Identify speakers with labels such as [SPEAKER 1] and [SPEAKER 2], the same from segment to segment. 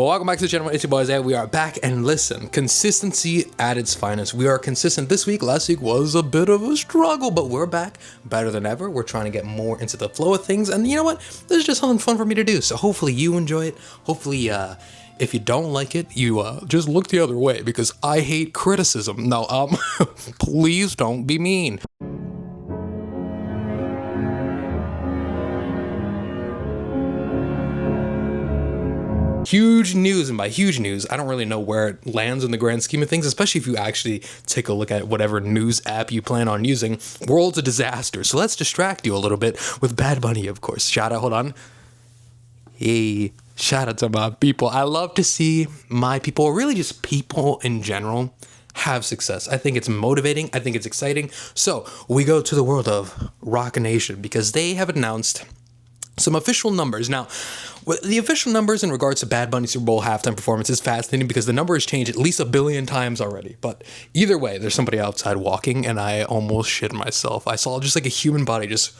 [SPEAKER 1] Well, welcome back to the channel. It's your boys, and we are back. And listen, consistency at its finest. We are consistent this week. Last week was a bit of a struggle, but we're back better than ever. We're trying to get more into the flow of things, and you know what? This is just something fun for me to do. So hopefully you enjoy it. Hopefully, if you don't like it, you just look the other way because I hate criticism. No, please don't be mean. Huge news, and by huge news, I don't really know where it lands in the grand scheme of things, especially if you actually take a look at whatever news app you plan on using. World's a disaster, so let's distract you a little bit with Bad Bunny, of course. Shout out, hold on. Hey, shout out to my people. I love to see my people, or really just people in general, have success. I think it's motivating. I think it's exciting. So we go to the world of Rock Nation because they have announced some official numbers. Now, the official numbers in regards to Bad Bunny Super Bowl halftime performance is fascinating because the number has changed at least 1 billion times already. But either way, there's somebody outside walking, and I almost shit myself. I saw just like a human body just,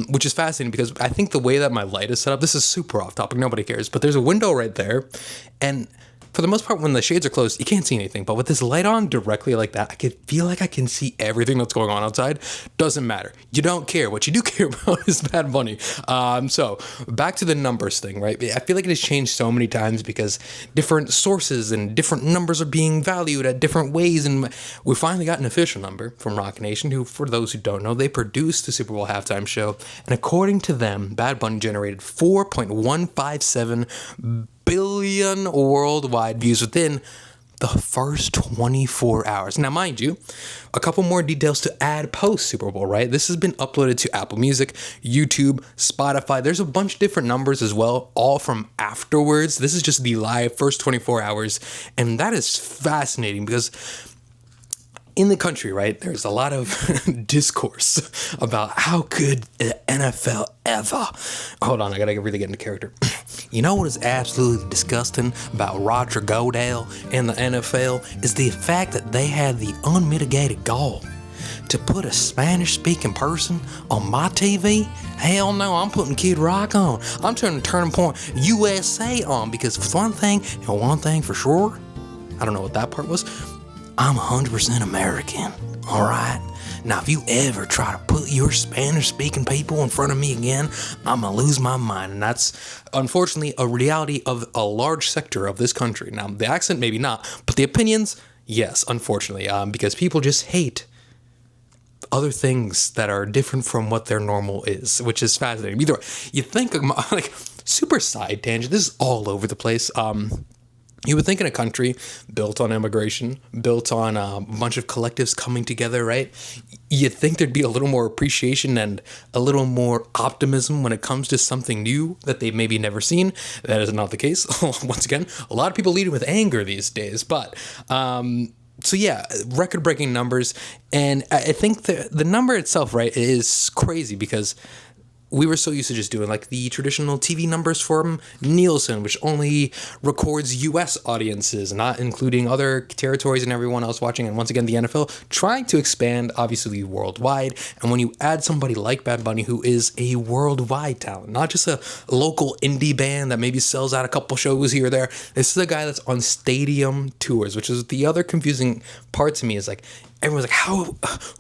[SPEAKER 1] which is fascinating because I think the way that my light is set up, this is super off topic, nobody cares, but there's a window right there, and for the most part, when the shades are closed, you can't see anything. But with this light on directly like that, I can feel like I can see everything that's going on outside. Doesn't matter. You don't care. What you do care about is Bad Bunny. So back to the numbers thing, right? I feel like it has changed so many times because different sources and different numbers are being valued at different ways. And we finally got an official number from Rock Nation, who, for those who don't know, they produced the Super Bowl halftime show. And according to them, Bad Bunny generated 4.157 billion worldwide views within the first 24 hours. Now, mind you, a couple more details to add post Super Bowl, right? This has been uploaded to Apple Music, YouTube, Spotify. There's a bunch of different numbers as well, all from afterwards. This is just the live first 24 hours. And that is fascinating because in the country, right, there's a lot of discourse about how could the NFL ever. Hold on, I gotta really get into character. You know what is absolutely disgusting about Roger Goodell and the NFL is the fact that they had the unmitigated gall to put a Spanish-speaking person on my TV? Hell no, I'm putting Kid Rock on. I'm turning Turning Point USA on because for one thing for sure, I don't know what that part was, I'm 100% American, all right? Now, if you ever try to put your Spanish-speaking people in front of me again, I'm going to lose my mind. And that's, unfortunately, a reality of a large sector of this country. Now, the accent, maybe not, but the opinions, yes, unfortunately, because people just hate other things that are different from what their normal is, which is fascinating. Either way, you think, like, super side tangent, this is all over the place. You would think in a country built on immigration, built on a bunch of collectives coming together, right? You'd think there'd be a little more appreciation and a little more optimism when it comes to something new that they've maybe never seen. That is not the case. Once again, a lot of people leading with anger these days. But so yeah, record-breaking numbers. And I think the number itself, right, is crazy because we were so used to just doing like the traditional TV numbers from Nielsen, which only records U.S. audiences, not including other territories and everyone else watching. And once again, the NFL trying to expand, obviously, worldwide. And when you add somebody like Bad Bunny, who is a worldwide talent, not just a local indie band that maybe sells out a couple shows here or there. This is a guy that's on stadium tours, which is the other confusing part to me is like, everyone's like,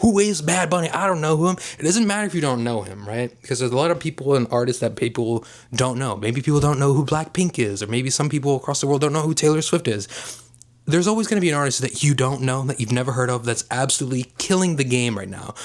[SPEAKER 1] who is Bad Bunny? I don't know him. It doesn't matter if you don't know him, right? Because there's a lot of people and artists that people don't know. Maybe people don't know who Blackpink is, or maybe some people across the world don't know who Taylor Swift is. There's always going to be an artist that you don't know, that you've never heard of, that's absolutely killing the game right now.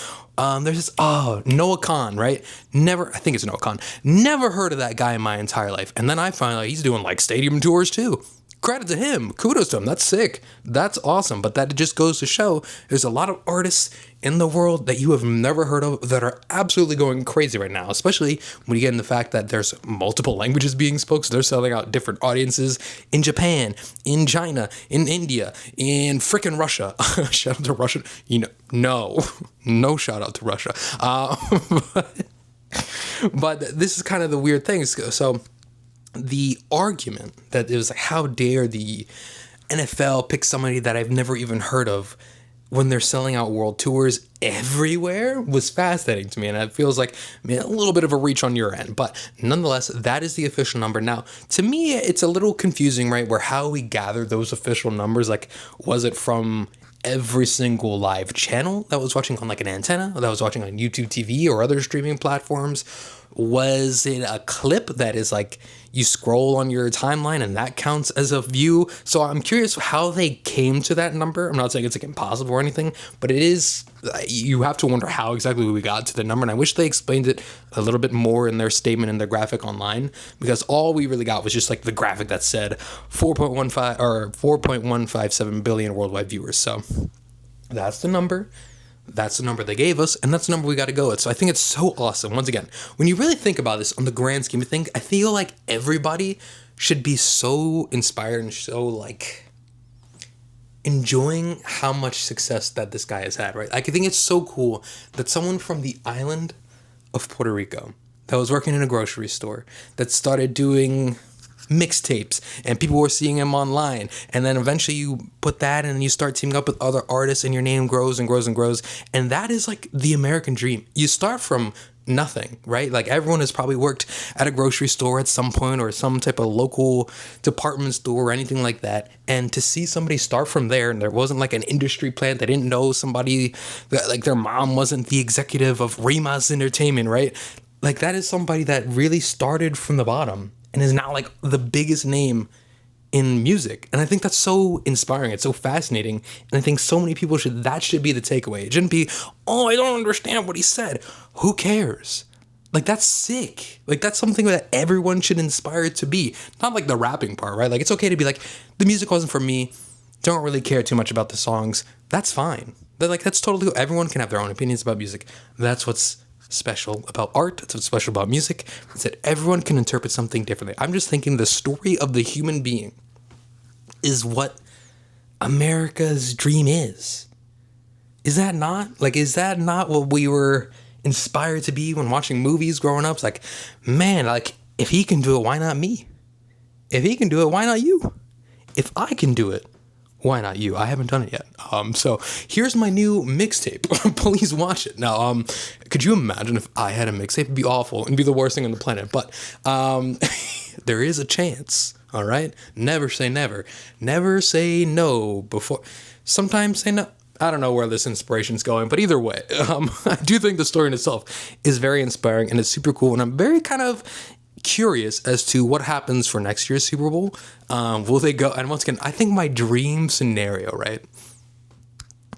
[SPEAKER 1] There's this, Noah Khan, right? I think it's Noah Khan. Never heard of that guy in my entire life. And then I find out he's doing like stadium tours too. Credit to him. Kudos to him. That's sick. That's awesome. But that just goes to show there's a lot of artists in the world that you have never heard of that are absolutely going crazy right now, especially when you get in the fact that there's multiple languages being spoken. So they're selling out different audiences in Japan, in China, in India, in frickin' Russia. Shout out to Russia. No shout out to Russia. But this is kind of the weird thing. So the argument that it was like, how dare the NFL pick somebody that I've never even heard of when they're selling out world tours everywhere was fascinating to me. And it feels like, man, a little bit of a reach on your end. But nonetheless, that is the official number. Now, to me, it's a little confusing, right? Where how we gather those official numbers, like, was it from every single live channel that was watching on like an antenna, or that was watching on YouTube TV or other streaming platforms? Was it a clip that is like you scroll on your timeline and that counts as a view? So I'm curious how they came to that number. I'm not saying it's like impossible or anything, but it is, you have to wonder how exactly we got to the number. And I wish they explained it a little bit more in their statement in their graphic online, because all we really got was just like the graphic that said 4.15 or 4.157 billion worldwide viewers. So that's the number. That's the number they gave us, and that's the number we got to go with. So I think it's so awesome. Once again, when you really think about this on the grand scheme of things, I feel like everybody should be so inspired and so like enjoying how much success that this guy has had, right? Like, I think it's so cool that someone from the island of Puerto Rico that was working in a grocery store that started doing mixtapes and people were seeing him online, and then eventually you put that and you start teaming up with other artists and your name grows and grows and grows. And that is like the American dream. You start from nothing, right? Like, everyone has probably worked at a grocery store at some point or some type of local department store or anything like that. And to see somebody start from there, and there wasn't like an industry plan, they didn't know somebody, that like their mom wasn't the executive of Rima's Entertainment, right? Like, that is somebody that really started from the bottom and is now like the biggest name in music. And I think that's so inspiring. It's so fascinating. And I think so many people that should be the takeaway. It shouldn't be, oh, I don't understand what he said. Who cares? Like, that's sick. Like, that's something that everyone should inspire to be. Not like the rapping part, right? Like, it's okay to be like, the music wasn't for me. Don't really care too much about the songs. That's fine. That's totally cool. Everyone can have their own opinions about music. That's what's special about art. That's what's special about music, is that everyone can interpret something differently. I'm just thinking the story of the human being is what America's dream is. Is that not? Like, is that not what we were inspired to be when watching movies growing up? It's like, man, like, if he can do it, why not me? If he can do it, why not you? If I can do it, why not you? I haven't done it yet. So here's my new mixtape. Please watch it. Now, could you imagine if I had a mixtape? It'd be awful and be the worst thing on the planet. But there is a chance. All right. Never say never. Never say no before. Sometimes say no. I don't know where this inspiration's going, but either way, I do think the story in itself is very inspiring and it's super cool. And I'm very kind of curious as to what happens for next year's Super Bowl. Will they go? And once again, I think my dream scenario, right,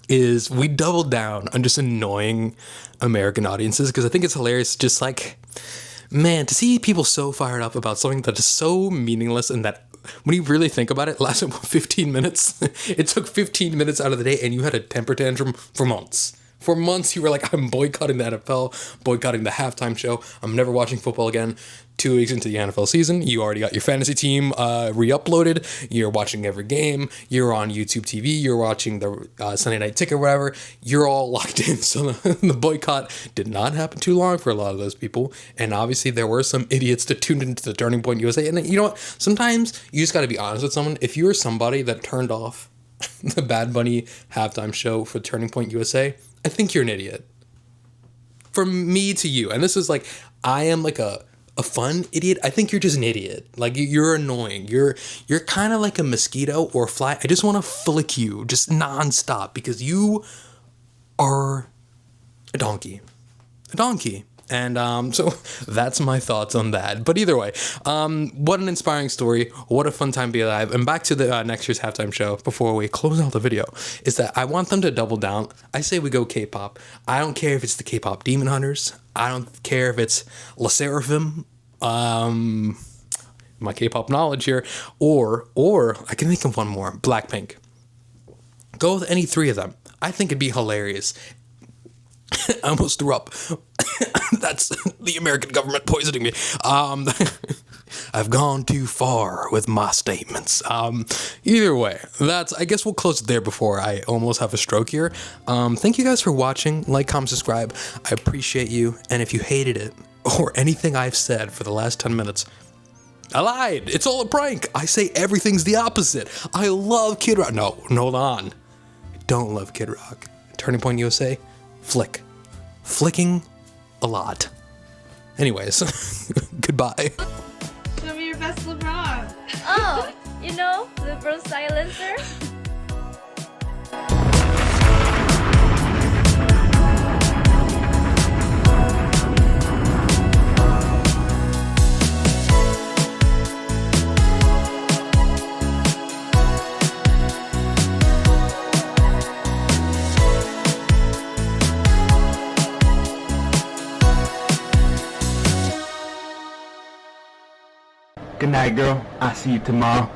[SPEAKER 1] is we double down on just annoying American audiences, because I think it's hilarious. Just like, man, to see people so fired up about something that is so meaningless, and that when you really think about it, lasted 15 minutes. It took 15 minutes out of the day, and you had a temper tantrum for months. For months, you were like, I'm boycotting the NFL, boycotting the halftime show. I'm never watching football again. 2 weeks into the NFL season, you already got your fantasy team re-uploaded. You're watching every game. You're on YouTube TV. You're watching the Sunday Night Ticket, whatever. You're all locked in. So the boycott did not happen too long for a lot of those people. And obviously, there were some idiots that tuned into the Turning Point USA. And you know what? Sometimes you just got to be honest with someone. If you were somebody that turned off the Bad Bunny halftime show for Turning Point USA, I think you're an idiot. From me to you. And this is like, I am like a fun idiot. I think you're just an idiot. Like, you're annoying. You're kind of like a mosquito or a fly. I just want to flick you just nonstop because you are a donkey. A donkey. And so that's my thoughts on that. But either way, what an inspiring story. What a fun time to be alive. And back to the next year's halftime show before we close out the video, is that I want them to double down. I say we go K-pop. I don't care if it's the K-pop Demon Hunters. I don't care if it's La Seraphim. My K-pop knowledge here. Or I can think of one more. Blackpink. Go with any three of them. I think it'd be hilarious. I almost threw up. That's the American government poisoning me. I've gone too far with my statements. Either way, I guess we'll close it there before I almost have a stroke here. Thank you guys for watching. Like, comment, subscribe. I appreciate you. And if you hated it or anything I've said for the last 10 minutes, I lied. It's all a prank. I say everything's the opposite. I love Kid Rock. No, hold on. don't love Kid Rock. Turning Point USA, flicking a lot. Anyways, goodbye.
[SPEAKER 2] Show me your best LeBron.
[SPEAKER 3] Oh, you know, liberal silencer?
[SPEAKER 4] Good night, girl. I'll see you tomorrow.